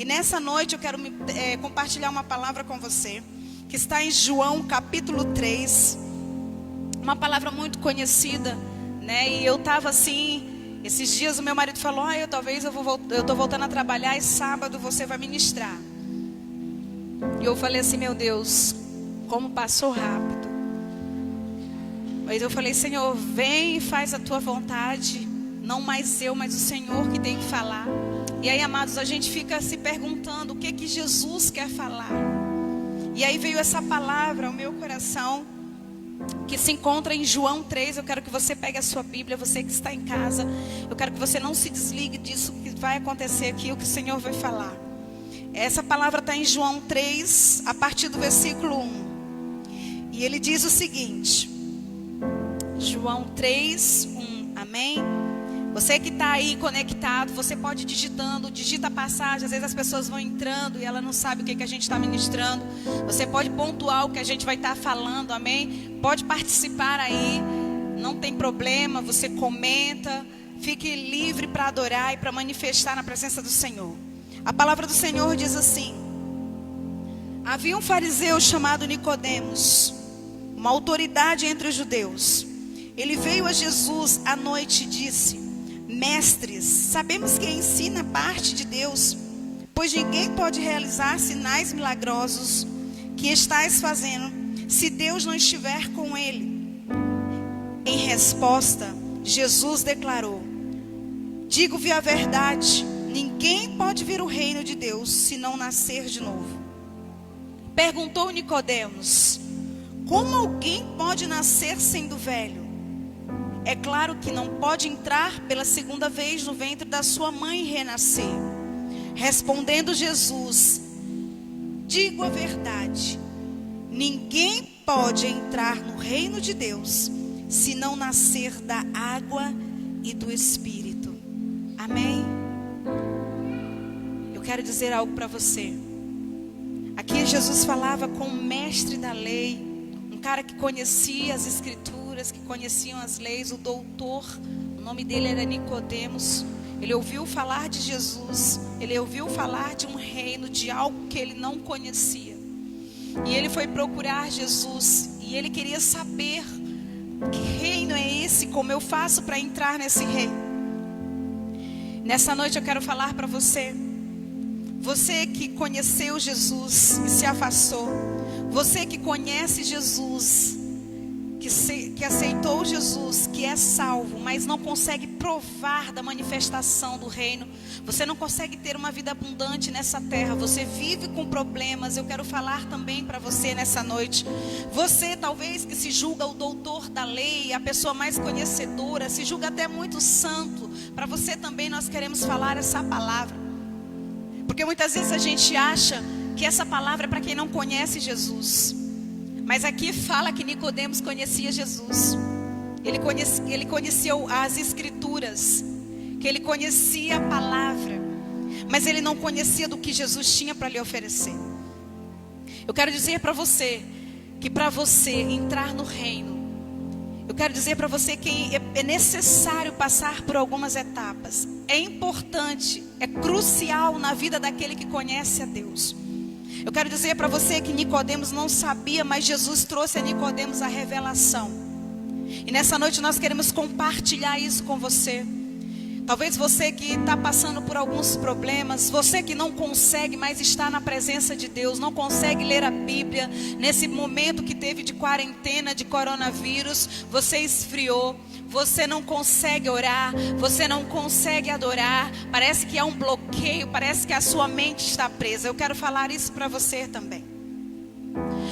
E nessa noite eu quero compartilhar uma palavra com você, que está em João capítulo 3. Uma palavra muito conhecida, né? E eu estava assim, esses dias o meu marido falou: eu tô voltando a trabalhar e sábado você vai ministrar. E eu falei assim: meu Deus, como passou rápido. Mas eu falei: Senhor, vem e faz a tua vontade. Não mais eu, mas o Senhor que tem que falar. E aí, amados, a gente fica se perguntando o que Jesus quer falar. E aí veio essa palavra ao meu coração, que se encontra em João 3. Eu quero que você pegue a sua Bíblia, você que está em casa. Eu quero que você não se desligue disso que vai acontecer aqui, o que o Senhor vai falar. Essa palavra está em João 3, a partir do versículo 1. E ele diz o seguinte: João 3, 1, amém? Você que está aí conectado, você pode digita a passagem. Às vezes as pessoas vão entrando e ela não sabe o que a gente está ministrando. Você pode pontuar o que a gente vai estar falando, amém? Pode participar aí, não tem problema, você comenta. Fique livre para adorar e para manifestar na presença do Senhor. A palavra do Senhor diz assim: havia um fariseu chamado Nicodemos, uma autoridade entre os judeus. Ele veio a Jesus à noite e disse: Mestres, sabemos que ensina parte de Deus, pois ninguém pode realizar sinais milagrosos que estais fazendo, se Deus não estiver com ele. Em resposta, Jesus declarou: digo-vos a verdade, ninguém pode ver o reino de Deus se não nascer de novo. Perguntou Nicodemos: como alguém pode nascer sendo velho? É claro que não pode entrar pela segunda vez no ventre da sua mãe e renascer. Respondendo Jesus: digo a verdade, ninguém pode entrar no reino de Deus se não nascer da água e do Espírito. Amém? Eu quero dizer algo para você. Aqui Jesus falava com o mestre da lei, um cara que conhecia as escrituras, que conheciam as leis, o doutor. O nome dele era Nicodemos. Ele ouviu falar de Jesus, ele ouviu falar de um reino, de algo que ele não conhecia. E ele foi procurar Jesus, e ele queria saber: que reino é esse? Como eu faço para entrar nesse reino? Nessa noite eu quero falar para você. Você que conheceu Jesus e se afastou, você que conhece Jesus, que aceitou Jesus, que é salvo, mas não consegue provar da manifestação do reino. Você não consegue ter uma vida abundante nessa terra. Você vive com problemas. Eu quero falar também para você nessa noite. Você talvez que se julga o doutor da lei, a pessoa mais conhecedora, se julga até muito santo. Para você também nós queremos falar essa palavra. Porque muitas vezes a gente acha que essa palavra é para quem não conhece Jesus. Mas aqui fala que Nicodemos conhecia Jesus. Ele conhecia as escrituras, que ele conhecia a palavra, mas ele não conhecia do que Jesus tinha para lhe oferecer. Eu quero dizer para você que para você entrar no reino, eu quero dizer para você que é necessário passar por algumas etapas. É importante, é crucial na vida daquele que conhece a Deus. Eu quero dizer para você que Nicodemos não sabia, mas Jesus trouxe a Nicodemos a revelação. E nessa noite nós queremos compartilhar isso com você. Talvez você que está passando por alguns problemas, você que não consegue mais estar na presença de Deus, não consegue ler a Bíblia, nesse momento que teve de quarentena, de coronavírus, você esfriou, você não consegue orar, você não consegue adorar, parece que há um bloqueio, parece que a sua mente está presa. Eu quero falar isso para você também.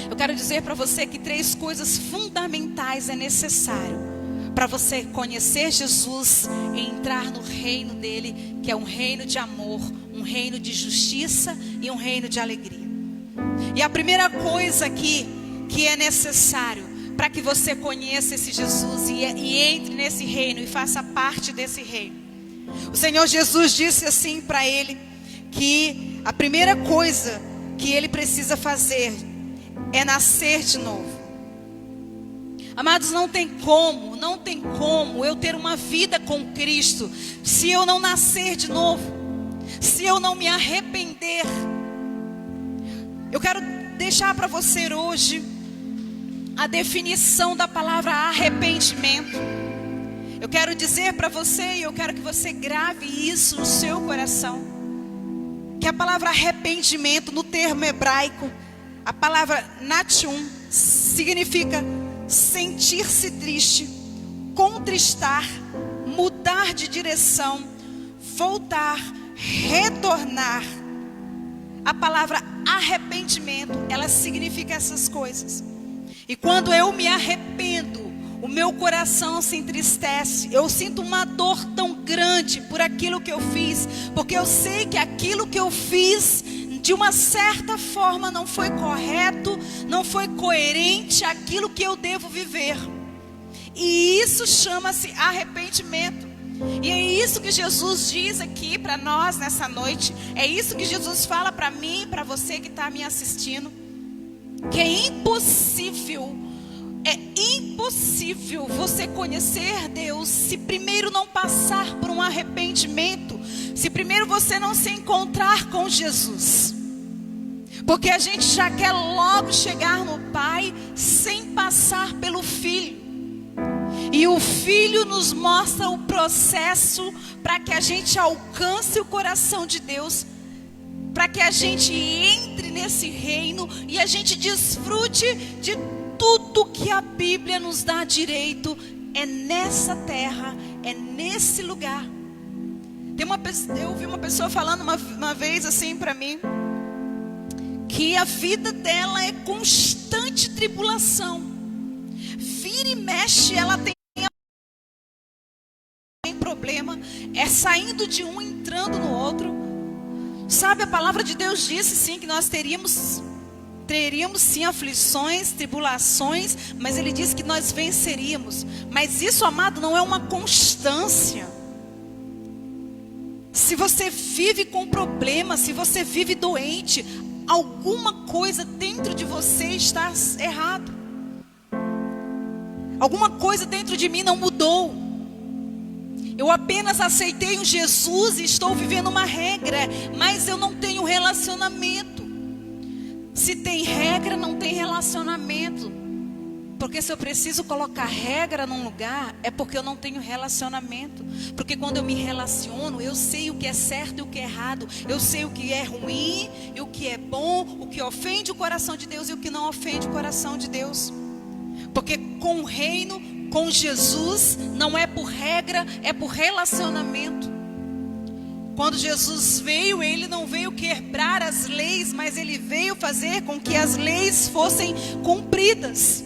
Eu quero dizer para você que 3 coisas fundamentais é necessário para você conhecer Jesus e entrar no reino dele, que é um reino de amor, um reino de justiça e um reino de alegria. E a primeira coisa aqui que é necessário para que você conheça esse Jesus e entre nesse reino e faça parte desse reino, o Senhor Jesus disse assim para ele, que a primeira coisa que ele precisa fazer é nascer de novo. Amados, não tem como eu ter uma vida com Cristo se eu não nascer de novo. se eu não me arrepender. Eu quero deixar para você hoje a definição da palavra arrependimento. Eu quero dizer para você, e eu quero que você grave isso no seu coração, que a palavra arrependimento, no termo hebraico, a palavra natchum, significa sentir-se triste, contristar, mudar de direção, voltar, retornar. A palavra arrependimento, ela significa essas coisas. E quando eu me arrependo, o meu coração se entristece. Eu sinto uma dor tão grande por aquilo que eu fiz, porque eu sei que aquilo que eu fiz, de uma certa forma, não foi correto, não foi coerente àquilo que eu devo viver. E isso chama-se arrependimento. E é isso que Jesus diz aqui para nós nessa noite. É isso que Jesus fala para mim e para você que está me assistindo. Que é impossível você conhecer Deus se primeiro não passar por um arrependimento, se primeiro você não se encontrar com Jesus. Porque a gente já quer logo chegar no Pai sem passar pelo Filho. E o Filho nos mostra o processo para que a gente alcance o coração de Deus, para que a gente entre nesse reino e a gente desfrute de tudo que a Bíblia nos dá direito. É nessa terra, é nesse lugar. Eu ouvi uma pessoa falando uma vez assim para mim, que a vida dela é constante tribulação. Vira e mexe, ela tem problema, é saindo de um, entrando no outro. Sabe, a palavra de Deus disse sim que nós teríamos sim aflições, tribulações, mas Ele disse que nós venceríamos. Mas isso, amado, não é uma constância. Se você vive com problema, se você vive doente, alguma coisa dentro de você está errado. Alguma coisa dentro de mim não mudou. Eu apenas aceitei um Jesus e estou vivendo uma regra, mas eu não tenho relacionamento. Se tem regra, não tem relacionamento. Porque se eu preciso colocar regra num lugar, é porque eu não tenho relacionamento. Porque quando eu me relaciono, eu sei o que é certo e o que é errado. Eu sei o que é ruim e o que é bom, o que ofende o coração de Deus e o que não ofende o coração de Deus. Porque com o reino, com Jesus, não é por regra, é por relacionamento. Quando Jesus veio, Ele não veio quebrar as leis, mas Ele veio fazer com que as leis fossem cumpridas.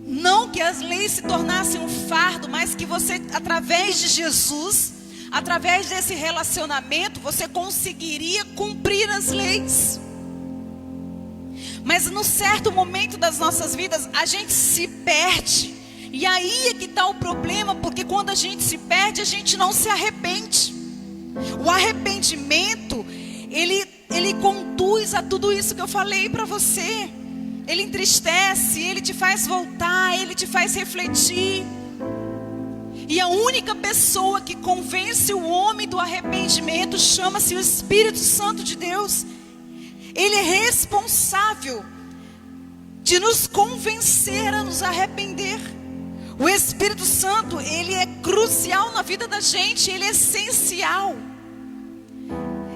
Não que as leis se tornassem um fardo, mas que você, através de Jesus, através desse relacionamento, você conseguiria cumprir as leis. Mas num certo momento das nossas vidas, a gente se perde. E aí é que está o problema, porque quando a gente se perde, a gente não se arrepende. O arrependimento, ele conduz a tudo isso que eu falei para você. Ele entristece, ele te faz voltar, ele te faz refletir. E a única pessoa que convence o homem do arrependimento chama-se o Espírito Santo de Deus. Ele é responsável de nos convencer a nos arrepender. O Espírito Santo, ele é crucial na vida da gente, ele é essencial.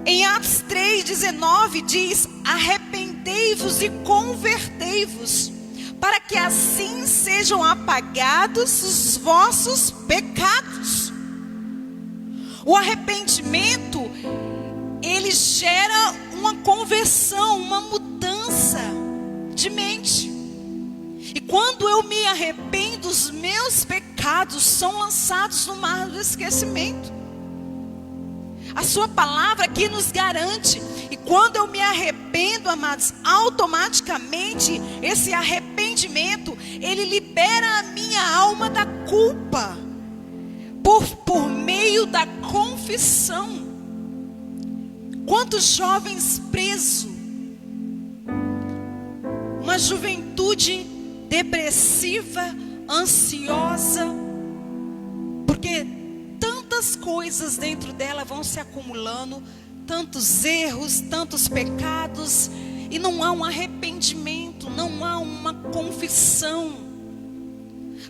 Em Atos 3:19 diz: arrependei-vos e convertei-vos, para que assim sejam apagados os vossos pecados. O arrependimento, ele gera uma conversão, uma mudança de mente. E quando eu me arrependo, os meus pecados são lançados no mar do esquecimento. A sua palavra aqui nos garante. E quando eu me arrependo, amados, automaticamente esse arrependimento, ele libera a minha alma da culpa, por meio da confissão. Quantos jovens presos, uma juventude depressiva, ansiosa, porque tantas tantas coisas dentro dela vão se acumulando, tantos erros, tantos pecados, e não há um arrependimento, não há uma confissão.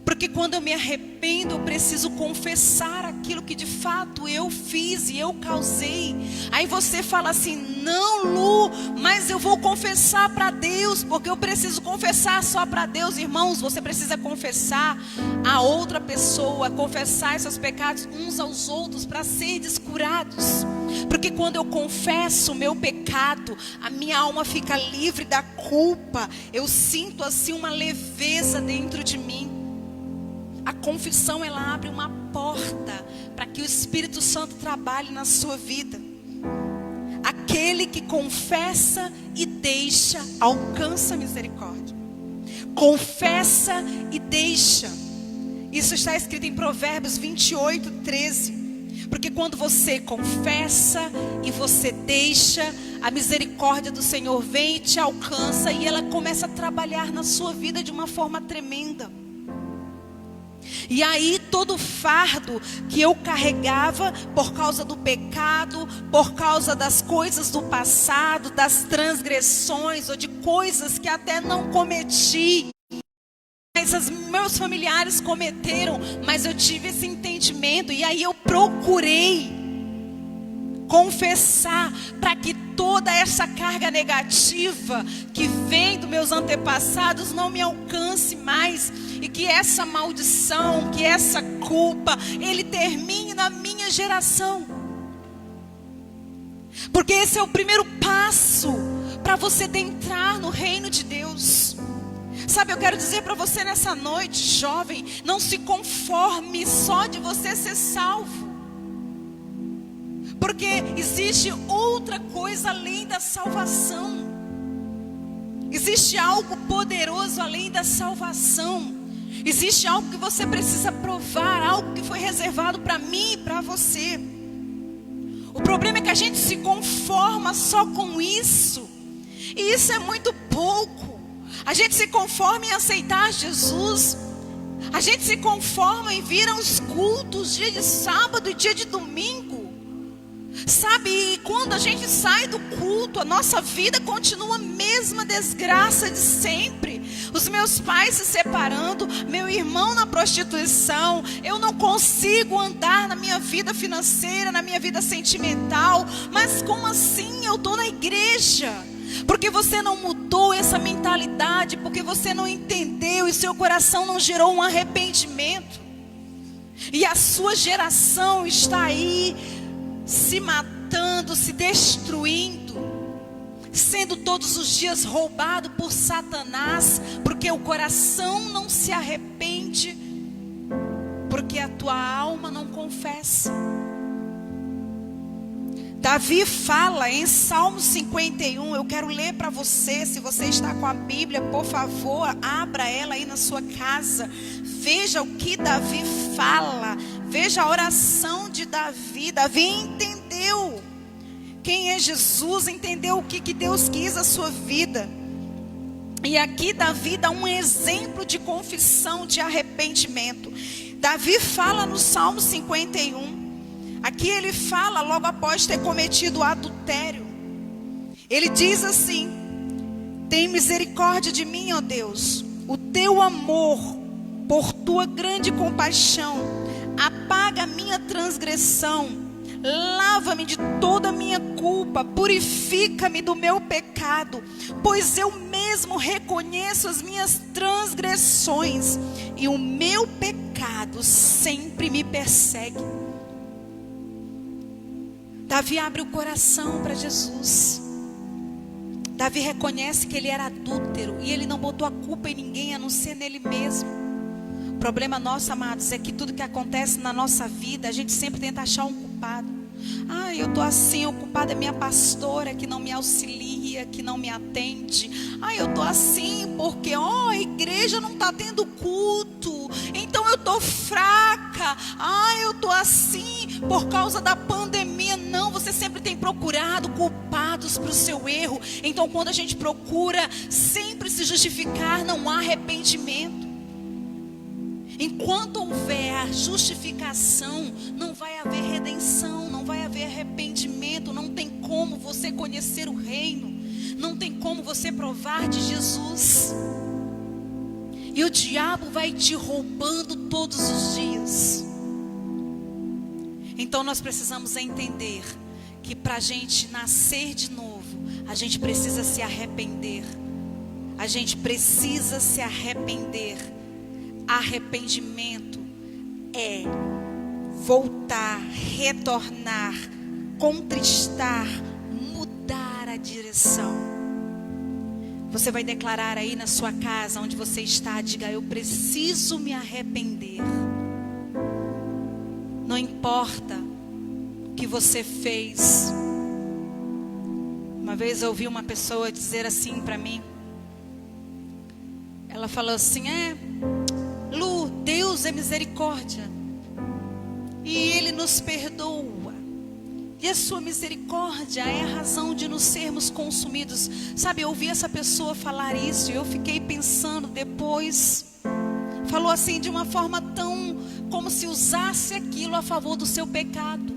Porque quando eu me arrependo, eu preciso confessar aquilo que de fato eu fiz e eu causei. Aí você fala assim: não, Lu, mas eu vou confessar para Deus, porque eu preciso confessar só para Deus. Irmãos, você precisa confessar a outra pessoa, confessar seus pecados uns aos outros para serem curados. Porque quando eu confesso o meu pecado, a minha alma fica livre da culpa. Eu sinto assim uma leveza dentro de mim. A confissão, ela abre uma porta para que o Espírito Santo trabalhe na sua vida. Aquele que confessa e deixa, alcança a misericórdia. Confessa e deixa. Isso está escrito em Provérbios 28:13. Porque quando você confessa e você deixa, a misericórdia do Senhor vem e te alcança, e ela começa a trabalhar na sua vida de uma forma tremenda. E aí todo o fardo que eu carregava por causa do pecado, por causa das coisas do passado, das transgressões ou de coisas que até não cometi, mas os meus familiares cometeram, mas eu tive esse entendimento, e aí eu procurei confessar para que toda essa carga negativa que vem dos meus antepassados não me alcance mais, e que essa maldição, que essa culpa, ele termine na minha geração. Porque esse é o primeiro passo para você entrar no reino de Deus. Sabe, eu quero dizer para você nessa noite, jovem, não se conforme só de você ser salvo. Porque existe outra coisa além da salvação. Existe algo poderoso além da salvação. Existe algo que você precisa provar, algo que foi reservado para mim e para você. O problema é que a gente se conforma só com isso. E isso é muito pouco. A gente se conforma em aceitar Jesus. A gente se conforma em vir aos cultos, dia de sábado e dia de domingo. Sabe, e quando a gente sai do culto, a nossa vida continua a mesma desgraça de sempre. Os meus pais se separando, meu irmão na prostituição, eu não consigo andar na minha vida financeira, na minha vida sentimental. Mas como assim? Eu estou na igreja. Porque você não mudou essa mentalidade, porque você não entendeu e seu coração não gerou um arrependimento. E a sua geração está aí se matando, se destruindo, sendo todos os dias roubado por Satanás, porque o coração não se arrepende, porque a tua alma não confessa. Davi fala em Salmo 51, eu quero ler para você. Se você está com a Bíblia, por favor, abra ela aí na sua casa. Veja o que Davi fala. Veja a oração de Davi. Davi entendeu quem é Jesus, entendeu o que Deus quis a sua vida. E aqui Davi dá um exemplo de confissão, de arrependimento. Davi fala no Salmo 51. Aqui ele fala logo após ter cometido adultério. Ele diz assim: tem misericórdia de mim, ó Deus. O teu amor, por tua grande compaixão, apaga a minha transgressão. Lava-me de toda a minha culpa. Purifica-me do meu pecado. Pois eu mesmo reconheço as minhas transgressões, e o meu pecado sempre me persegue. Davi abre o coração para Jesus. Davi reconhece que ele era adúltero, e ele não botou a culpa em ninguém a não ser nele mesmo. O problema nosso, amados, é que tudo que acontece na nossa vida, a gente sempre tenta achar um culpado. Ah, eu estou assim, o culpado é minha pastora que não me auxilia, que não me atende. Ah, eu estou assim porque a igreja não está tendo culto, então eu estou fraca. Ah, eu estou assim por causa da pandemia. Não, você sempre tem procurado culpados para o seu erro. Então quando a gente procura sempre se justificar, não há arrependimento. Enquanto houver a justificação, não vai haver redenção, não vai haver arrependimento. Não tem como você conhecer o reino, não tem como você provar de Jesus. E o diabo vai te roubando todos os dias. Então nós precisamos entender que para a gente nascer de novo, a gente precisa se arrepender. A gente precisa se arrepender. Arrependimento é voltar, retornar, contristar, mudar a direção. Você vai declarar aí na sua casa, onde você está, diga: eu preciso me arrepender. Não importa o que você fez. Uma vez eu ouvi uma pessoa dizer assim para mim. Ela falou assim: Lu, Deus é misericórdia e Ele nos perdoa, e a sua misericórdia é a razão de nos sermos consumidos. Sabe, eu ouvi essa pessoa falar isso e eu fiquei pensando depois. Falou assim de uma forma tão, como se usasse aquilo a favor do seu pecado,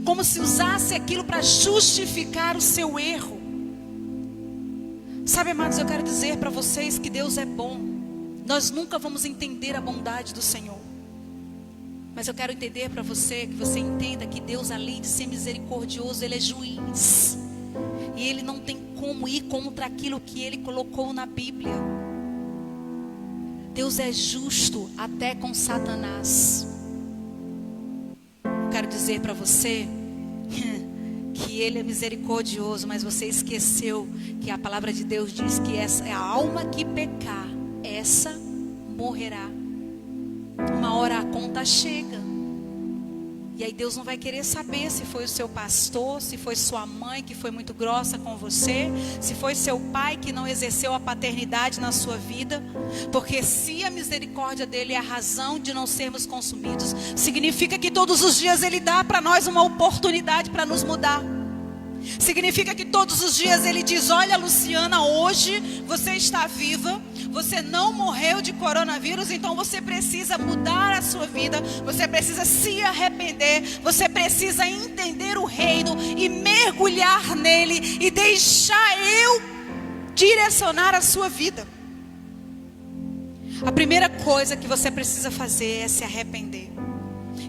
como se usasse aquilo para justificar o seu erro. Sabe, amados, eu quero dizer para vocês que Deus é bom. Nós nunca vamos entender a bondade do Senhor, mas eu quero entender para você, que você entenda que Deus, além de ser misericordioso, Ele é juiz. E Ele não tem como ir contra aquilo que Ele colocou na Bíblia. Deus é justo até com Satanás. Eu quero dizer para você que Ele é misericordioso, mas você esqueceu que a palavra de Deus diz que essa é a alma que pecar, essa morrerá. Uma hora a conta chega. E aí Deus não vai querer saber se foi o seu pastor, se foi sua mãe que foi muito grossa com você, se foi seu pai que não exerceu a paternidade na sua vida. Porque se a misericórdia dele é a razão de não sermos consumidos, significa que todos os dias Ele dá para nós uma oportunidade para nos mudar. Significa que todos os dias Ele diz: olha, Luciana, hoje você está viva, você não morreu de coronavírus, então você precisa mudar a sua vida, você precisa se arrepender, você precisa entender o reino e mergulhar nele e deixar eu direcionar a sua vida. A primeira coisa que você precisa fazer é se arrepender.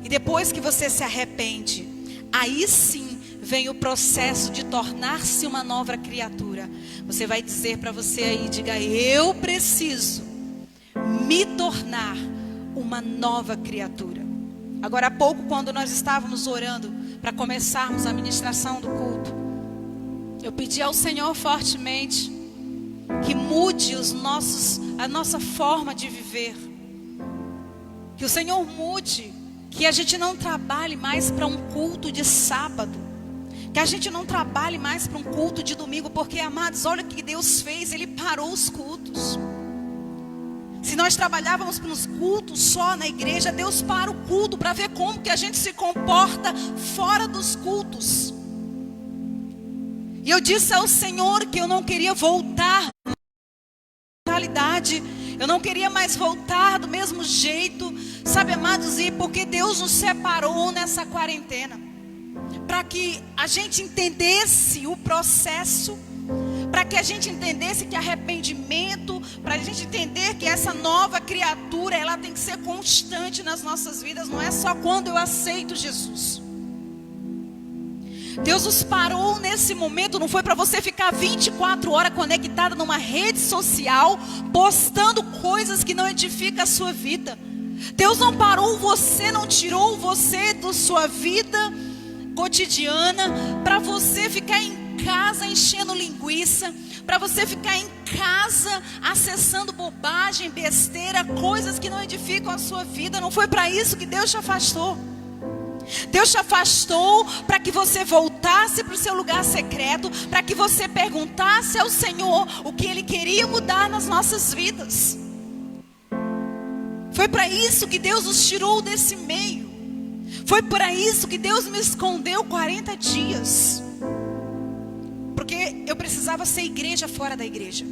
E depois que você se arrepende, aí sim vem o processo de tornar-se uma nova criatura. Você vai dizer para você aí, diga: eu preciso me tornar uma nova criatura. Agora há pouco, quando nós estávamos orando para começarmos a ministração do culto, eu pedi ao Senhor fortemente que mude a nossa forma de viver. Que o Senhor mude, que a gente não trabalhe mais para um culto de sábado, que a gente não trabalhe mais para um culto de domingo. Porque, amados, olha o que Deus fez, Ele parou os cultos. Se nós trabalhávamos para os cultos só na igreja, Deus para o culto para ver como que a gente se comporta fora dos cultos. E eu disse ao Senhor que eu não queria voltar à mentalidade, eu não queria mais voltar do mesmo jeito, sabe, amados, e porque Deus nos separou nessa quarentena, para que a gente entendesse o processo, para que a gente entendesse que arrependimento, para a gente entender que essa nova criatura, ela tem que ser constante nas nossas vidas, não é só quando eu aceito Jesus. Deus nos parou nesse momento, não foi para você ficar 24 horas conectada numa rede social, postando coisas que não edificam a sua vida. Deus não parou você, não tirou você da sua vida cotidiana para você ficar em casa enchendo linguiça, para você ficar em casa acessando bobagem, besteira, coisas que não edificam a sua vida. Não foi para isso que Deus te afastou. Deus te afastou para que você voltasse para o seu lugar secreto, para que você perguntasse ao Senhor o que Ele queria mudar nas nossas vidas. Foi para isso que Deus nos tirou desse meio. Foi para isso que Deus me escondeu 40 dias. Porque eu precisava ser igreja fora da igreja.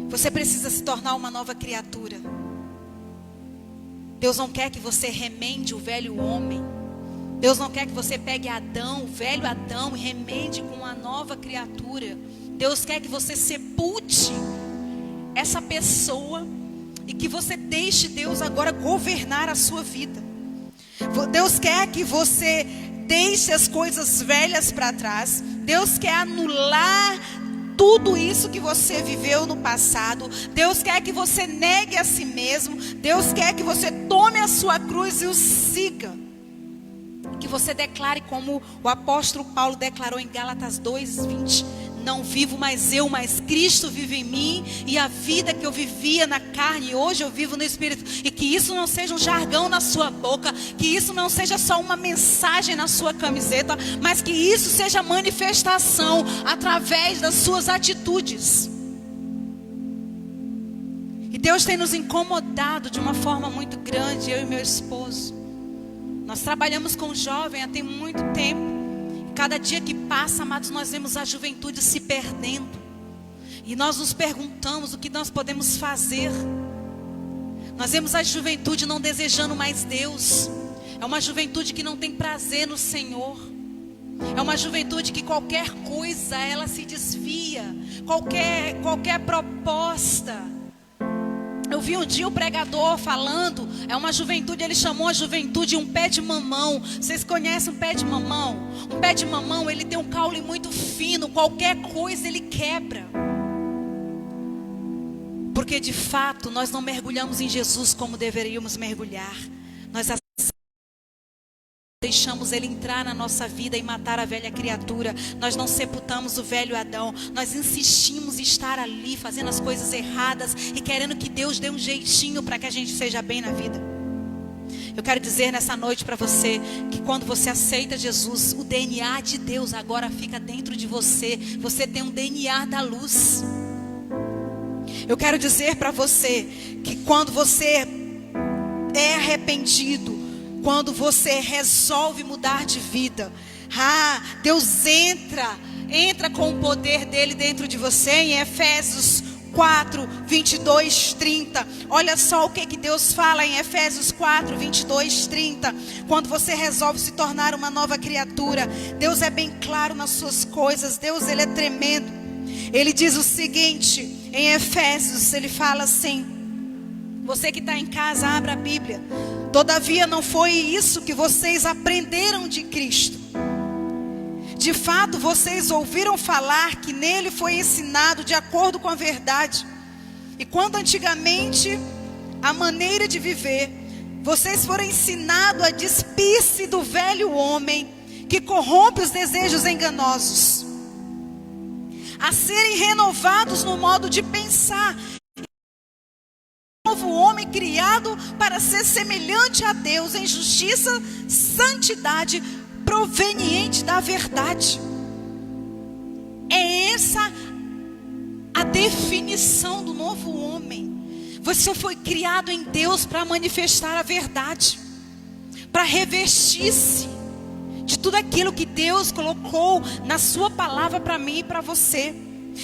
Você precisa se tornar uma nova criatura. Deus não quer que você remende o velho homem. Deus não quer que você pegue Adão, o velho Adão, e remende com uma nova criatura. Deus quer que você sepulte essa pessoa e que você deixe Deus agora governar a sua vida. Deus quer que você deixe as coisas velhas para trás. Deus quer anular tudo isso que você viveu no passado. Deus quer que você negue a si mesmo. Deus quer que você tome a sua cruz e o siga. Que você declare como o apóstolo Paulo declarou em Gálatas 2:20. Não vivo mais eu, mas Cristo vive em mim. E a vida que eu vivia na carne, hoje eu vivo no Espírito. E que isso não seja um jargão na sua boca. Que isso não seja só uma mensagem na sua camiseta. Mas que isso seja manifestação através das suas atitudes. E Deus tem nos incomodado de uma forma muito grande, eu e meu esposo. Nós trabalhamos com jovem há tem muito tempo. Cada dia que passa, amados, nós vemos a juventude se perdendo. E nós nos perguntamos o que nós podemos fazer. Nós vemos a juventude não desejando mais Deus. É uma juventude que não tem prazer no Senhor. É uma juventude que qualquer coisa ela se desvia. Qualquer proposta. Eu vi um dia o pregador falando, é uma juventude, ele chamou a juventude um pé de mamão. Vocês conhecem um pé de mamão? Um pé de mamão, ele tem um caule muito fino, qualquer coisa ele quebra. Porque de fato, nós não mergulhamos em Jesus como deveríamos mergulhar. Nós deixamos ele entrar na nossa vida e matar a velha criatura. Nós não sepultamos o velho Adão. Nós insistimos em estar ali fazendo as coisas erradas e querendo que Deus dê um jeitinho para que a gente seja bem na vida. Eu quero dizer nessa noite para você que quando você aceita Jesus, o DNA de Deus agora fica dentro de você. Você tem um DNA da luz. Eu quero dizer para você que quando você é arrependido, quando você resolve mudar de vida, Deus entra com o poder dele dentro de você. Em Efésios 4, 22, 30. Olha só o que Deus fala em Efésios 4, 22, 30. Quando você resolve se tornar uma nova criatura, Deus é bem claro nas suas coisas. Deus, ele é tremendo. Ele diz o seguinte, em Efésios, ele fala assim. Você que está em casa, abra a Bíblia. Todavia não foi isso que vocês aprenderam de Cristo. De fato, vocês ouviram falar que nele foi ensinado de acordo com a verdade. E quando antigamente a maneira de viver, vocês foram ensinados a despir-se do velho homem que corrompe os desejos enganosos, a serem renovados no modo de pensar. Novo homem criado para ser semelhante a Deus em justiça, santidade, proveniente da verdade. É essa a definição do novo homem. Você foi criado em Deus para manifestar a verdade, para revestir-se de tudo aquilo que Deus colocou na sua palavra para mim e para você.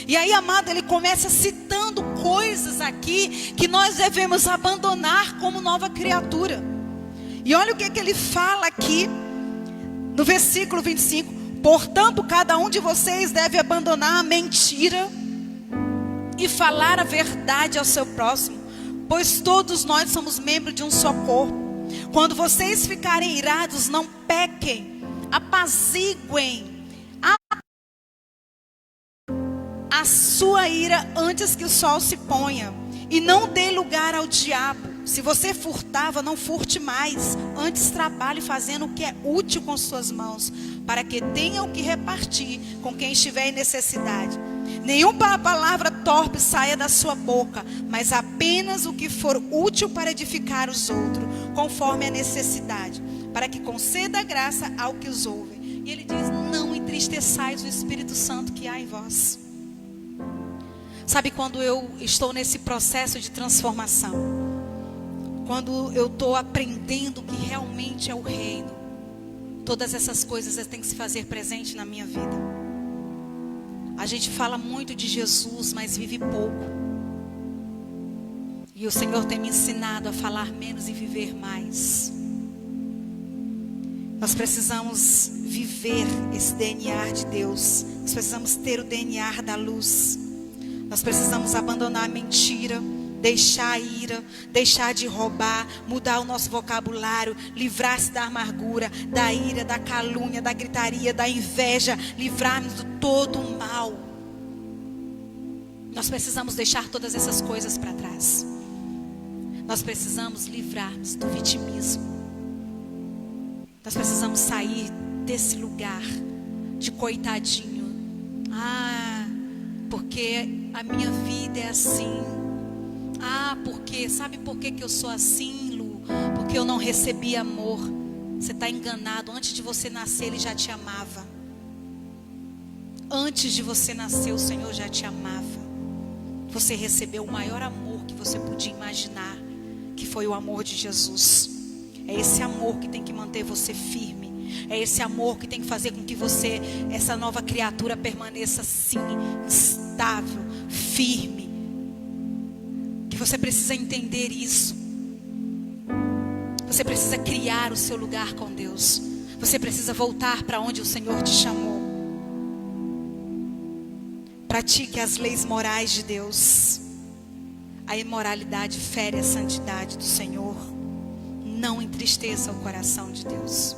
E aí, amado, ele começa citando coisas aqui que nós devemos abandonar como nova criatura. E olha o que ele fala aqui no versículo 25. Portanto, cada um de vocês deve abandonar a mentira e falar a verdade ao seu próximo, pois todos nós somos membros de um só corpo. Quando vocês ficarem irados, não pequem, apaziguem a sua ira antes que o sol se ponha, e não dê lugar ao diabo. Se você furtava, não furte mais, antes trabalhe fazendo o que é útil com suas mãos, para que tenha o que repartir com quem estiver em necessidade. Nenhuma palavra torpe saia da sua boca, mas apenas o que for útil para edificar os outros, conforme a necessidade, para que conceda graça ao que os ouve. E ele diz, não entristeçais o Espírito Santo que há em vós. Sabe, quando eu estou nesse processo de transformação, quando eu estou aprendendo o que realmente é o reino, todas essas coisas têm que se fazer presente na minha vida. A gente fala muito de Jesus, mas vive pouco. E o Senhor tem me ensinado a falar menos e viver mais. Nós precisamos viver esse DNA de Deus. Nós precisamos ter o DNA da luz. Nós precisamos abandonar a mentira, deixar a ira, deixar de roubar, mudar o nosso vocabulário, livrar-se da amargura, da ira, da calúnia, da gritaria, da inveja, livrar-nos de todo o mal. Nós precisamos deixar todas essas coisas para trás. Nós precisamos livrar-nos do vitimismo. Nós precisamos sair desse lugar de coitadinho. Porque a minha vida é assim. Porque, sabe por que eu sou assim, Lu? Porque eu não recebi amor. Você está enganado. Antes de você nascer, Ele já te amava. Antes de você nascer, o Senhor já te amava. Você recebeu o maior amor que você podia imaginar, que foi o amor de Jesus. É esse amor que tem que manter você firme. É esse amor que tem que fazer com que você, essa nova criatura, permaneça assim, estável, firme. Que você precisa entender isso. Você precisa criar o seu lugar com Deus. Você precisa voltar para onde o Senhor te chamou. Pratique as leis morais de Deus. A imoralidade fere a santidade do Senhor. Não entristeça o coração de Deus.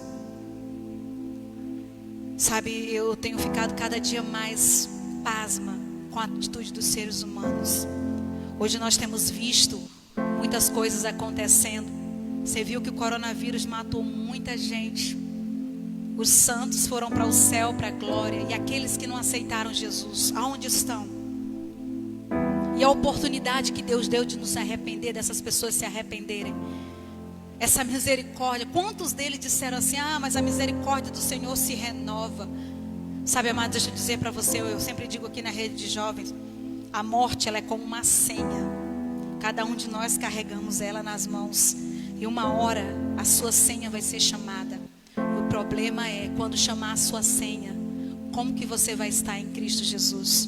Sabe, eu tenho ficado cada dia mais pasma com a atitude dos seres humanos. Hoje nós temos visto muitas coisas acontecendo. Você viu que o coronavírus matou muita gente. Os santos foram para o céu, para a glória. E aqueles que não aceitaram Jesus, aonde estão? E a oportunidade que Deus deu de nos arrepender, dessas pessoas se arrependerem. Essa misericórdia. Quantos deles disseram assim: mas a misericórdia do Senhor se renova. Sabe, amado, deixa eu dizer para você. Eu sempre digo aqui na rede de jovens. A morte, ela é como uma senha. Cada um de nós carregamos ela nas mãos. E uma hora a sua senha vai ser chamada. O problema é quando chamar a sua senha, como que você vai estar em Cristo Jesus?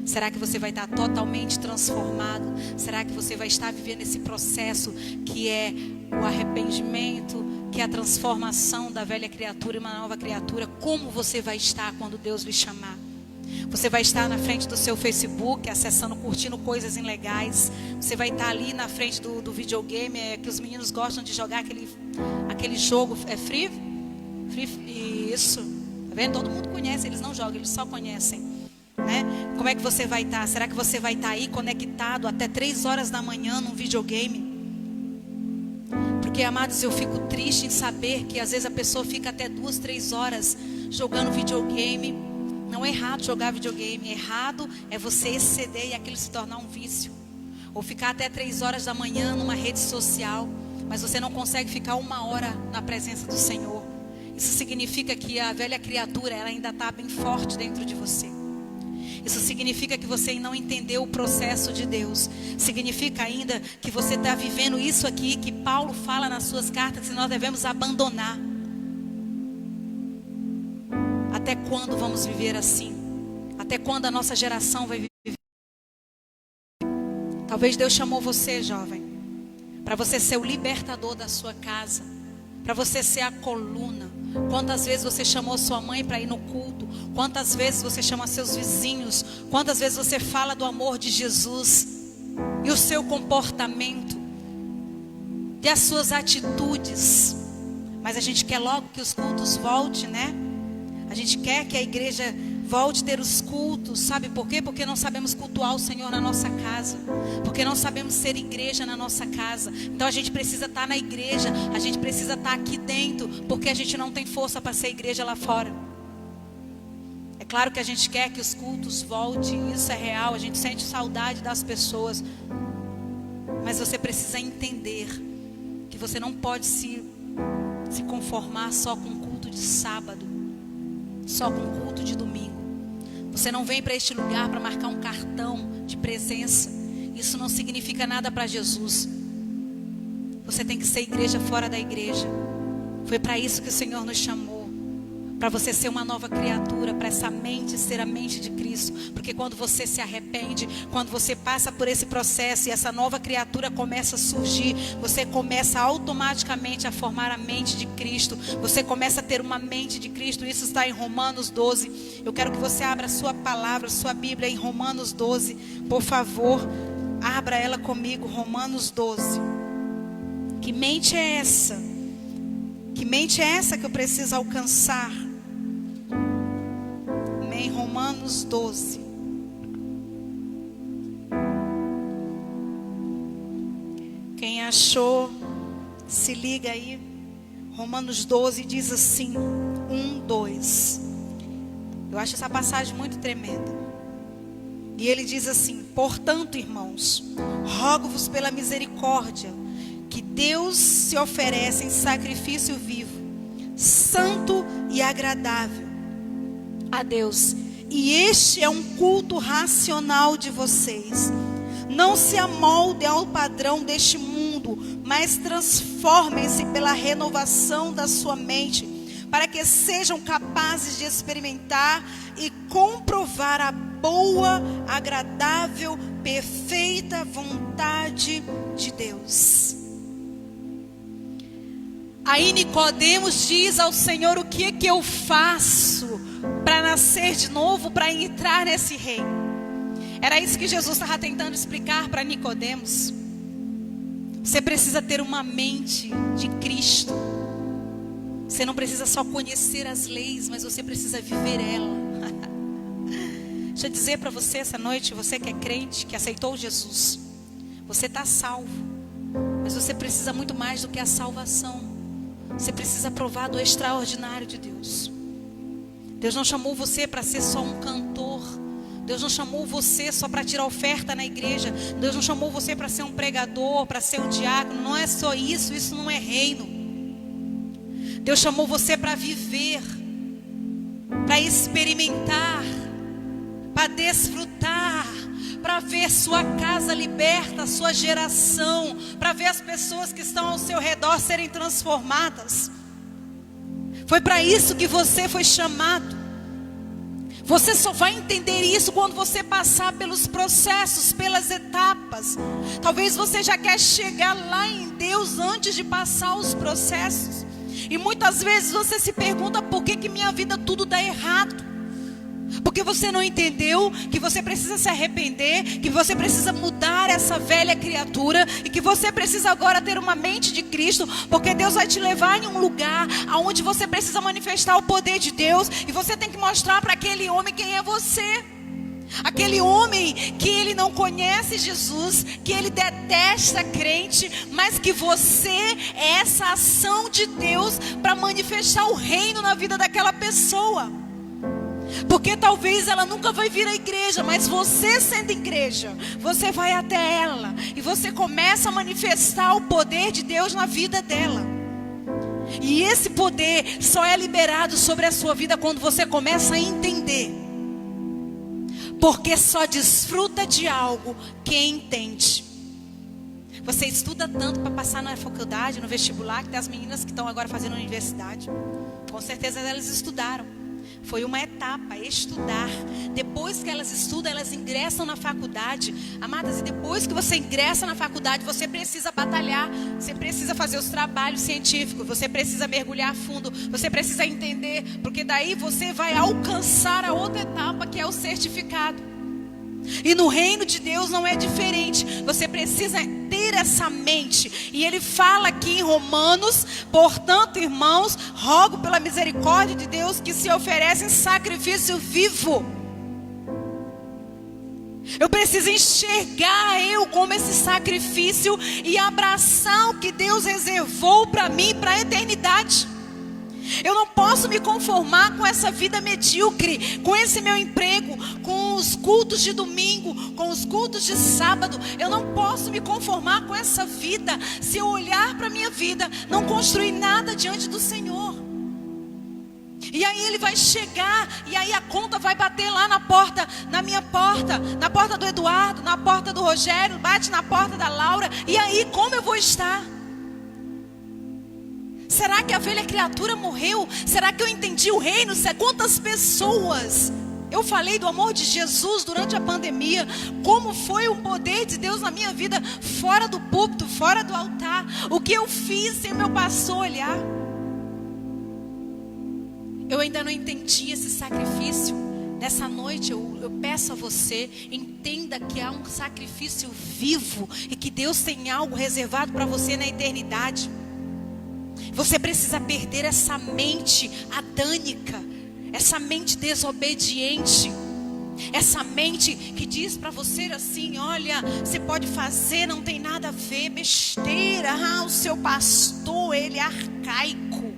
Será que você vai estar totalmente transformado? Será que você vai estar vivendo esse processo que é o arrependimento, que é a transformação da velha criatura em uma nova criatura? Como você vai estar quando Deus lhe chamar? Você vai estar na frente do seu Facebook, acessando, curtindo coisas ilegais. Você vai estar ali na frente do videogame, que os meninos gostam de jogar aquele jogo, Free? Isso, tá vendo? Todo mundo conhece, eles não jogam, eles só conhecem, né? Como é que você vai estar? Será que você vai estar aí conectado até 3 horas da manhã num videogame? Porque, amados, eu fico triste em saber que às vezes a pessoa fica até 2, 3 horas jogando videogame. Não é errado jogar videogame, errado é você exceder e aquilo se tornar um vício. Ou ficar até 3 horas da manhã numa rede social, mas você não consegue ficar 1 hora na presença do Senhor. Isso significa que a velha criatura, ela ainda está bem forte dentro de você. Isso significa que você não entendeu o processo de Deus. Significa ainda que você está vivendo isso aqui que Paulo fala nas suas cartas, que nós devemos abandonar. Até quando vamos viver assim? Até quando a nossa geração vai viver? Talvez Deus chamou você, jovem, para você ser o libertador da sua casa, para você ser a coluna. Quantas vezes você chamou sua mãe para ir no culto? Quantas vezes você chama seus vizinhos? Quantas vezes você fala do amor de Jesus? E o seu comportamento? E as suas atitudes? Mas a gente quer logo que os cultos voltem, né? A gente quer que a igreja volte a ter os cultos. Sabe por quê? Porque não sabemos cultuar o Senhor na nossa casa. Porque não sabemos ser igreja na nossa casa. Então a gente precisa estar na igreja. A gente precisa estar aqui dentro. Porque a gente não tem força para ser igreja lá fora. É claro que a gente quer que os cultos voltem. Isso é real. A gente sente saudade das pessoas. Mas você precisa entender que você não pode se conformar só com culto de sábado. Só com culto de domingo. Você não vem para este lugar para marcar um cartão de presença. Isso não significa nada para Jesus. Você tem que ser igreja fora da igreja. Foi para isso que o Senhor nos chamou. para você ser uma nova criatura, para essa mente ser a mente de Cristo. Porque quando você se arrepende, quando você passa por esse processo e essa nova criatura começa a surgir, você começa automaticamente a formar a mente de Cristo. Você começa a ter uma mente de Cristo. Isso está em Romanos 12. Eu quero que você abra a sua palavra, a sua Bíblia em Romanos 12. Por favor, abra ela comigo, Romanos 12. Que mente é essa? Que mente é essa que eu preciso alcançar? Em Romanos 12. Quem achou, se liga aí. Romanos 12 diz assim: 1, 2. Eu acho essa passagem muito tremenda. E ele diz assim: portanto, irmãos, rogo-vos pela misericórdia, que Deus se ofereça em sacrifício vivo, santo e agradável a Deus, e este é um culto racional de vocês. Não se amoldem ao padrão deste mundo, mas transformem-se pela renovação da sua mente, para que sejam capazes de experimentar e comprovar a boa, agradável, perfeita vontade de Deus. Aí Nicodemos diz ao Senhor: o que é que eu faço para nascer de novo, para entrar nesse reino? Era isso que Jesus estava tentando explicar para Nicodemos. Você precisa ter uma mente de Cristo. Você não precisa só conhecer as leis, mas você precisa viver ela. Deixa eu dizer para você essa noite, você que é crente, que aceitou Jesus, você está salvo, mas você precisa muito mais do que a salvação. Você precisa provar do extraordinário de Deus. Deus não chamou você para ser só um cantor. Deus não chamou você só para tirar oferta na igreja. Deus não chamou você para ser um pregador, para ser um diácono. Não é só isso, isso não é reino. Deus chamou você para viver, para experimentar, para desfrutar, para ver sua casa liberta, sua geração, para ver as pessoas que estão ao seu redor serem transformadas. Foi para isso que você foi chamado. Você só vai entender isso quando você passar pelos processos, pelas etapas. Talvez você já quer chegar lá em Deus antes de passar os processos. E muitas vezes você se pergunta: por que minha vida tudo dá errado? Porque você não entendeu que você precisa se arrepender, que você precisa mudar essa velha criatura e que você precisa agora ter uma mente de Cristo, porque Deus vai te levar em um lugar onde você precisa manifestar o poder de Deus e você tem que mostrar para aquele homem quem é você. Aquele homem que ele não conhece Jesus, que ele detesta crente, mas que você é essa ação de Deus para manifestar o reino na vida daquela pessoa. Porque talvez ela nunca vai vir à igreja, mas você sendo igreja, você vai até ela e você começa a manifestar o poder de Deus na vida dela. E esse poder só é liberado sobre a sua vida quando você começa a entender. Porque só desfruta de algo quem entende. Você estuda tanto para passar na faculdade, no vestibular, que tem as meninas que estão agora fazendo universidade. Com certeza elas estudaram. Foi uma etapa, estudar. Depois que elas estudam, elas ingressam na faculdade. Amadas, e depois que você ingressa na faculdade, você precisa batalhar. Você precisa fazer os trabalhos científicos. Você precisa mergulhar a fundo. Você precisa entender. Porque daí você vai alcançar a outra etapa, que é o certificado. E no reino de Deus não é diferente. Você precisa ter essa mente. E ele fala aqui em Romanos: portanto, irmãos, rogo pela misericórdia de Deus que se ofereça em sacrifício vivo. Eu preciso enxergar eu como esse sacrifício e abraçar o que Deus reservou para mim, para a eternidade. Eu não posso me conformar com essa vida medíocre, com esse meu emprego, com os cultos de domingo, com os cultos de sábado. Eu não posso me conformar com essa vida se eu olhar para a minha vida, não construir nada diante do Senhor. E aí ele vai chegar, e aí a conta vai bater lá na porta, na minha porta, na porta do Eduardo, na porta do Rogério, bate na porta da Laura. E aí como eu vou estar? Será que a velha criatura morreu? Será que eu entendi o reino? Quantas pessoas eu falei do amor de Jesus durante a pandemia? Como foi o poder de Deus na minha vida, fora do púlpito, fora do altar? O que eu fiz sem meu pastor olhar? Eu ainda não entendi esse sacrifício. Nessa noite eu peço a você, entenda que há um sacrifício vivo e que Deus tem algo reservado para você na eternidade. Você precisa perder essa mente adânica, essa mente desobediente, essa mente que diz para você assim: olha, você pode fazer, não tem nada a ver, besteira, o seu pastor, ele é arcaico,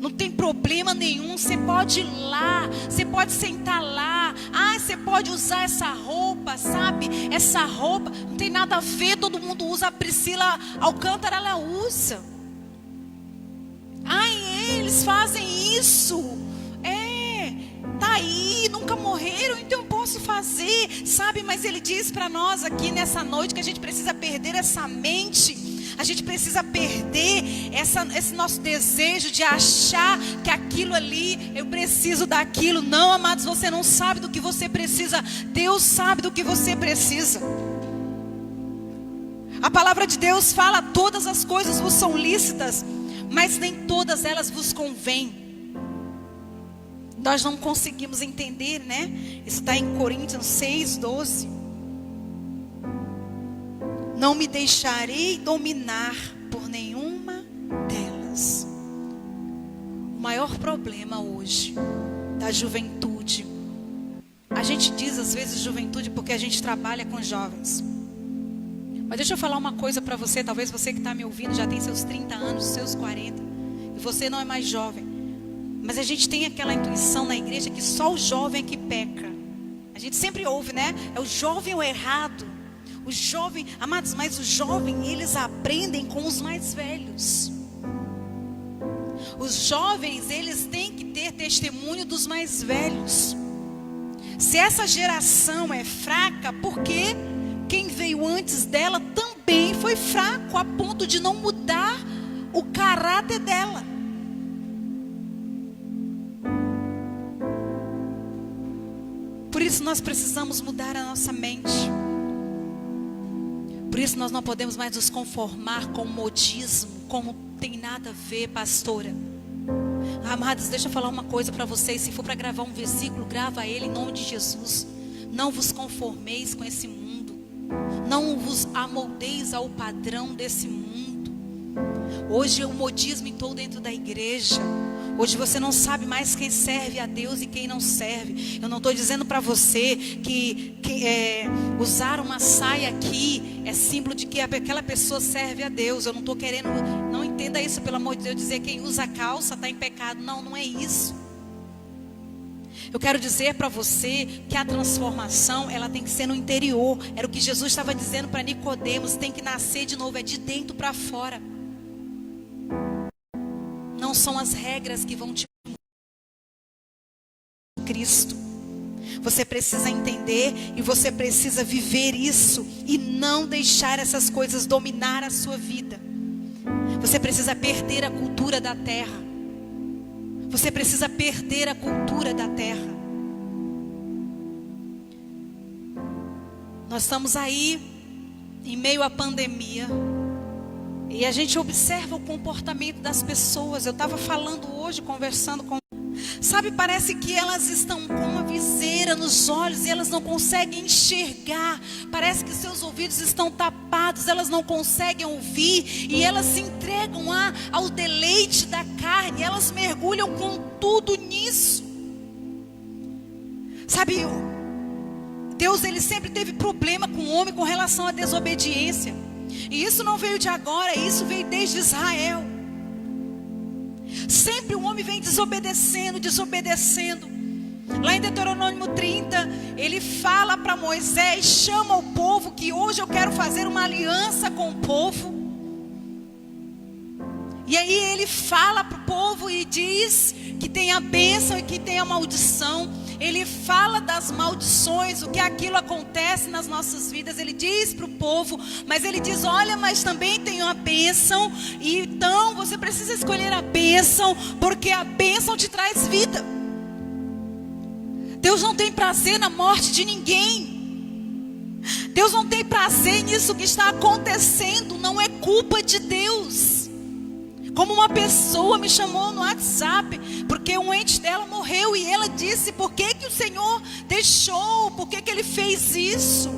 não tem problema nenhum, você pode ir lá, você pode sentar lá, você pode usar essa roupa, sabe? Essa roupa não tem nada a ver, todo mundo usa. A Priscila Alcântara, ela usa. Eles fazem isso. Tá aí, nunca morreram, então eu posso fazer, sabe? Mas ele diz para nós aqui nessa noite que a gente precisa perder essa mente. A gente precisa perder esse nosso desejo de achar que aquilo ali, eu preciso daquilo. Não, amados, você não sabe do que você precisa. Deus sabe do que você precisa. A palavra de Deus fala: todas as coisas vos são lícitas, mas nem todas elas vos convêm. Nós não conseguimos entender, né? Isso está em Coríntios 6:12. Não me deixarei dominar por nenhuma delas. O maior problema hoje da juventude, a gente diz às vezes juventude porque a gente trabalha com jovens. Mas deixa eu falar uma coisa para você. Talvez você que está me ouvindo já tem seus 30 anos, seus 40, e você não é mais jovem. Mas a gente tem aquela intuição na igreja que só o jovem é que peca. A gente sempre ouve, né? É o jovem o errado. O jovem, amados, mas o jovem, eles aprendem com os mais velhos. Os jovens, eles têm que ter testemunho dos mais velhos. Se essa geração é fraca, porque quem veio antes dela também foi fraco, a ponto de não mudar o caráter dela. Por isso nós precisamos mudar a nossa mente. Por isso nós não podemos mais nos conformar com o modismo, como tem nada a ver, pastora. Amados, deixa eu falar uma coisa para vocês. Se for para gravar um versículo, grava ele em nome de Jesus. Não vos conformeis com esse mundo. Não vos amoldeis ao padrão desse mundo. Hoje o modismo entrou dentro da igreja. Hoje você não sabe mais quem serve a Deus e quem não serve. Eu não estou dizendo para você que usar uma saia aqui é símbolo de que aquela pessoa serve a Deus. Eu não estou querendo, não entenda isso, pelo amor de Deus, dizer que quem usa calça está em pecado. Não, não é isso. Eu quero dizer para você que a transformação, ela tem que ser no interior. Era o que Jesus estava dizendo para Nicodemos. Tem que nascer de novo, é de dentro para fora. Não são as regras que vão te mudar. Cristo. Você precisa entender e você precisa viver isso e não deixar essas coisas dominar a sua vida. Você precisa perder a cultura da terra. Você precisa perder a cultura da terra. Nós estamos aí em meio à pandemia. E a gente observa o comportamento das pessoas. Eu estava falando hoje, conversando com... Sabe, parece que elas estão com uma viseira nos olhos e elas não conseguem enxergar. Parece que seus ouvidos estão tapados, elas não conseguem ouvir. E elas se entregam ao deleite da carne. Elas mergulham com tudo nisso. Sabe, Deus, ele sempre teve problema com o homem com relação à desobediência. E isso não veio de agora, isso veio desde Israel. Sempre o homem vem desobedecendo. Lá em Deuteronômio 30, ele fala para Moisés: chama o povo que hoje eu quero fazer uma aliança com o povo. E aí ele fala para o povo e diz que tem a bênção e que tem a maldição. ele fala das maldições, o que aquilo acontece nas nossas vidas. Ele diz para o povo, mas ele diz: olha, mas também tem uma bênção, e então você precisa escolher a bênção, porque a bênção te traz vida. Deus não tem prazer na morte de ninguém. Deus não tem prazer nisso que está acontecendo, não é culpa de Deus. Como uma pessoa me chamou no WhatsApp, porque um ente dela morreu, e ela disse: por que que o Senhor deixou? Por que que Ele fez isso?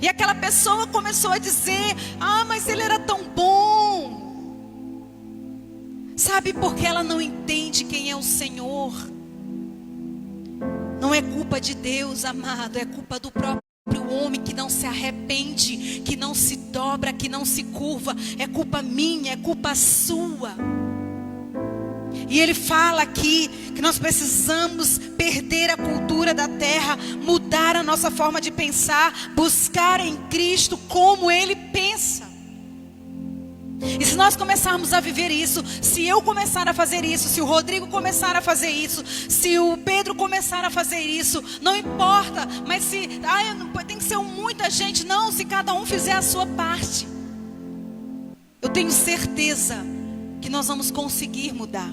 E aquela pessoa começou a dizer: ah, mas ele era tão bom. Sabe, porque ela não entende quem é o Senhor. Não é culpa de Deus, amado, é culpa do próprio homem que não se arrepende, que não se dobra, que não se curva. É culpa minha, é culpa sua. E ele fala aqui que nós precisamos perder a cultura da terra, mudar a nossa forma de pensar, buscar em Cristo como Ele pensa. E se nós começarmos a viver isso, se eu começar a fazer isso, se o Rodrigo começar a fazer isso, se o Pedro começar a fazer isso, não importa, mas se tem que ser muita gente, não, se cada um fizer a sua parte, eu tenho certeza que nós vamos conseguir mudar.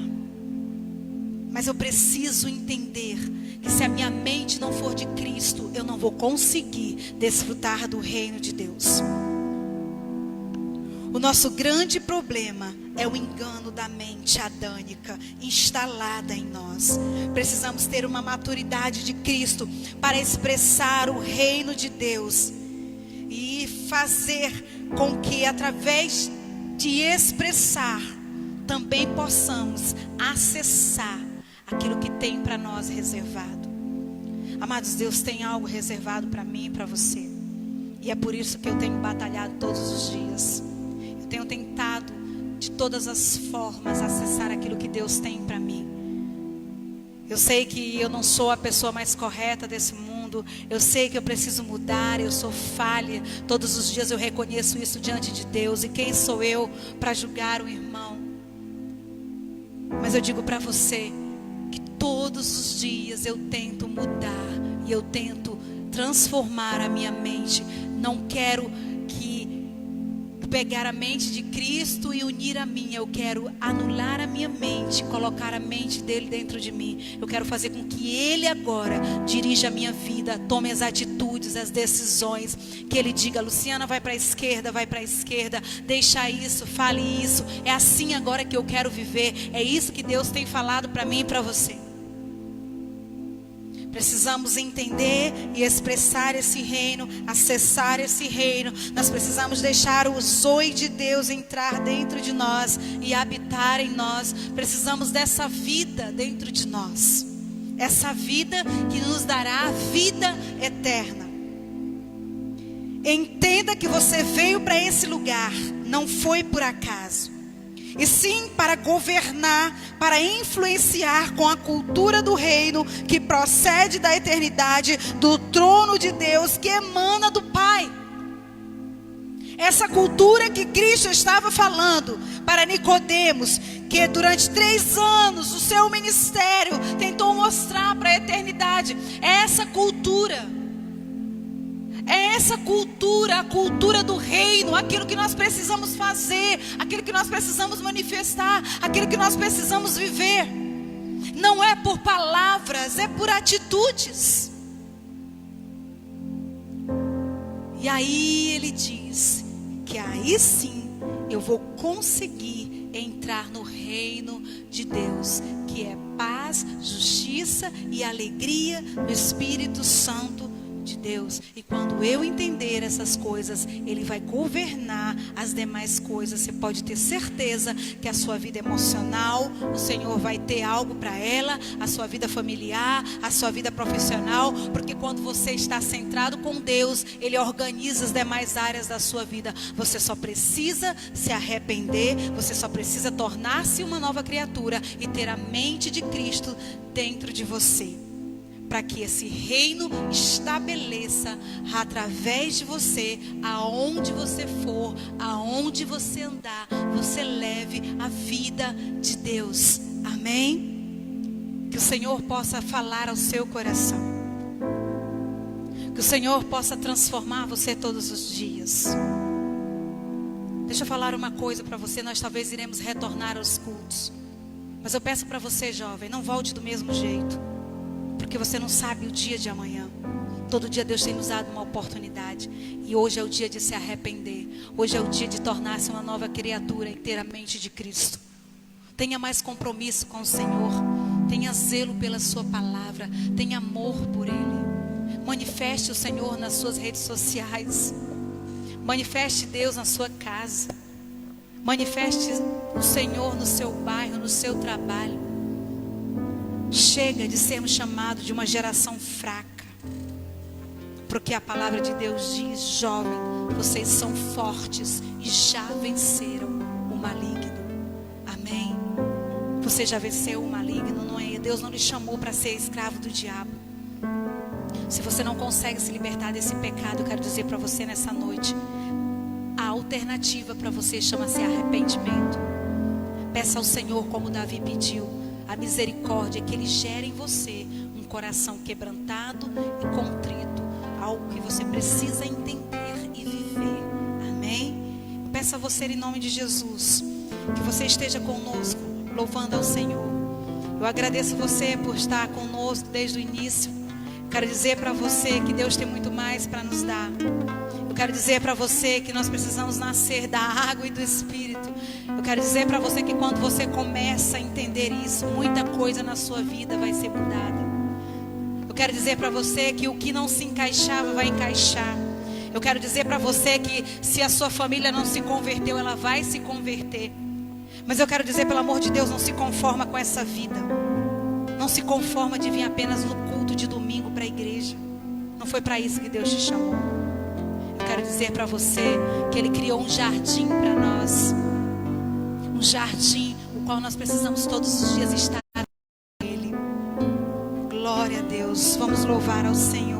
Mas eu preciso entender que se a minha mente não for de Cristo, eu não vou conseguir desfrutar do reino de Deus. O nosso grande problema é o engano da mente adâmica instalada em nós. Precisamos ter uma maturidade de Cristo para expressar o reino de Deus e fazer com que, através de expressar, também possamos acessar aquilo que tem para nós reservado. Amados, Deus tem algo reservado para mim e para você. E é por isso que eu tenho batalhado todos os dias. Eu tenho tentado de todas as formas acessar aquilo que Deus tem para mim. Eu sei que eu não sou a pessoa mais correta desse mundo. Eu sei que eu preciso mudar, eu sou falha. Todos os dias eu reconheço isso diante de Deus. E quem sou eu para julgar o irmão? Mas eu digo para você que todos os dias eu tento mudar e eu tento transformar a minha mente. Não quero pegar a mente de Cristo e unir a minha. Eu quero anular a minha mente, colocar a mente dele dentro de mim. Eu quero fazer com que ele agora dirija a minha vida, tome as atitudes, as decisões, que ele diga: Luciana, vai para a esquerda, deixa isso, fale isso. É assim agora que eu quero viver. É isso que Deus tem falado para mim e para você. Precisamos entender e expressar esse reino, acessar esse reino. Nós precisamos deixar o zoe de Deus entrar dentro de nós e habitar em nós. Precisamos dessa vida dentro de nós. Essa vida que nos dará a vida eterna. Entenda que você veio para esse lugar, não foi por acaso. E sim para governar, para influenciar com a cultura do reino que procede da eternidade, do trono de Deus que emana do Pai. Essa cultura que Cristo estava falando para Nicodemos, que durante 3 anos o seu ministério tentou mostrar para a eternidade. É essa cultura. É essa cultura, a cultura do reino, aquilo que nós precisamos fazer, aquilo que nós precisamos manifestar, aquilo que nós precisamos viver. Não é por palavras, é por atitudes. E aí ele diz que aí sim eu vou conseguir entrar no reino de Deus, que é paz, justiça e alegria no Espírito Santo de Deus. E quando eu entender essas coisas, Ele vai governar as demais coisas. Você pode ter certeza que a sua vida emocional, o Senhor vai ter algo para ela, a sua vida familiar, a sua vida profissional, porque quando você está centrado com Deus, Ele organiza as demais áreas da sua vida. Você só precisa se arrepender, você só precisa tornar-se uma nova criatura e ter a mente de Cristo dentro de você, para que esse reino estabeleça através de você, aonde você for, aonde você andar, você leve a vida de Deus. Amém? Que o Senhor possa falar ao seu coração. Que o Senhor possa transformar você todos os dias. Deixa eu falar uma coisa para você. Nós talvez iremos retornar aos cultos. Mas eu peço para você, jovem, não volte do mesmo jeito. Porque você não sabe o dia de amanhã. Todo dia Deus tem nos dado uma oportunidade. E hoje é o dia de se arrepender. Hoje é o dia de tornar-se uma nova criatura inteiramente de Cristo. Tenha mais compromisso com o Senhor. Tenha zelo pela sua palavra. Tenha amor por Ele. Manifeste o Senhor nas suas redes sociais. Manifeste Deus na sua casa. Manifeste o Senhor no seu bairro, no seu trabalho. Chega de sermos chamados de uma geração fraca. Porque a palavra de Deus diz: jovem, vocês são fortes e já venceram o maligno. Amém? Você já venceu o maligno, não é? Deus não lhe chamou para ser escravo do diabo. Se você não consegue se libertar desse pecado, eu quero dizer para você nessa noite: a alternativa para você chama-se arrependimento. Peça ao Senhor, como Davi pediu, a misericórdia, que Ele gere em você um coração quebrantado e contrito. Algo que você precisa entender e viver. Amém? Eu peço a você em nome de Jesus, que você esteja conosco, louvando ao Senhor. Eu agradeço você por estar conosco desde o início. Quero dizer para você que Deus tem muito mais para nos dar. Eu quero dizer para você que nós precisamos nascer da água e do Espírito. Eu quero dizer para você que quando você começa a entender isso, muita coisa na sua vida vai ser mudada. Eu quero dizer para você que o que não se encaixava vai encaixar. Eu quero dizer para você que se a sua família não se converteu, ela vai se converter. Mas eu quero dizer, pelo amor de Deus, não se conforma com essa vida. Não se conforma de vir apenas no culto de domingo para a igreja. Não foi para isso que Deus te chamou. Eu quero dizer para você que Ele criou um jardim para nós. Um jardim o qual nós precisamos todos os dias estar. Glória a Deus. Vamos louvar ao Senhor.